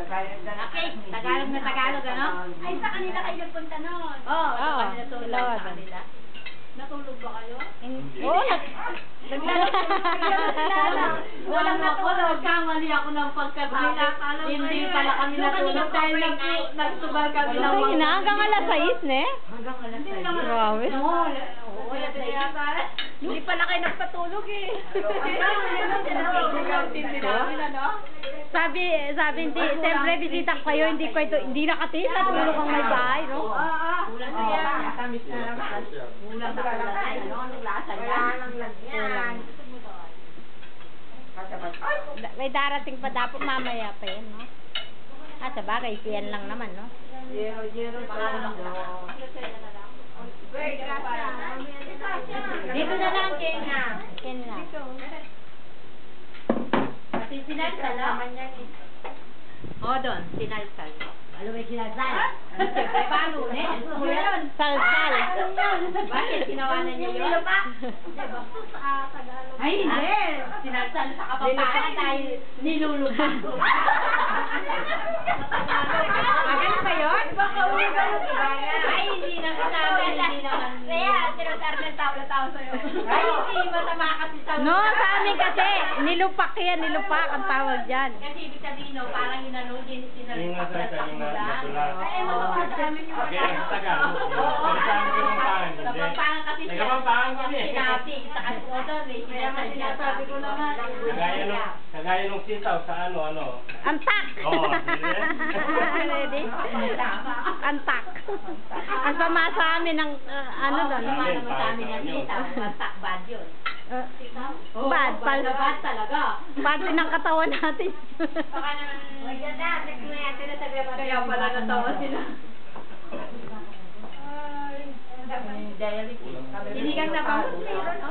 Okay, Tagalog na Tagalog, ano? Ay, sa kanila kayo nagpunta noon. Oo, Oo, natulog dalawa sa doon. kanila. Natulog ba kayo? Oo, Walang natulog. Kamali ako ng pagkatabi. Hindi pala kami natulog dahil nagsugal kami ng Sige na, hanggang alas 6 ne? Hanggang alas 6. Grabe. Wala na yata. Hindi pala kayo nagpatulog eh. Sabi, siyempre bisita ko kayo, hindi nakatiis, natulog ang may bahay, no? Kulang na yan. Kulang na kulang. Ano ang naglasa yan? May darating pa dapat mamaya pa yan, no? Ah, sabagay, siyan lang naman, no? Dito na lang, Kenya. Yan lang. Sinalsal naman yan eh. Oo, doon. Sinalsal. Ano may sinalsal? Siyempre, paano eh? Gusto mo yun? Salsal. Bakit? Sinawanan niya yun? Ay, hindi. Sinalsal sa kapapaan dahil nilulupa. Maganda ba yun? Ay, hindi na kasama. Hindi naman. Kaya, tinasar ng tao-tao sa'yo. Ay, hindi masama kasi sa No, sa amin kasi, nilupak yan, nilupak ang tawag dyan. Kasi ibig sabihin, no, parang inano, sinalipak na sa ulan. Ay, matawa sa amin yung Okay, ang Tagalog. Sinasabi ko ng paan, hindi. Kapampangan kasi siya. Nagkapampangan kami. Sinabi, sa kasuoto, may sinasabi ko naman. Kagaya nung sitaw sa ano. Antak! Oo, Ready? Antak. Ang sama sa amin ng, ano doon? Sama naman sa amin ang sitaw. Basta bad yun. Bad, Bad na bad talaga. parte ng katawan natin. Baka naman, kaya pala natawa sila. Dialysis. Sinigang na ba? Meron, no?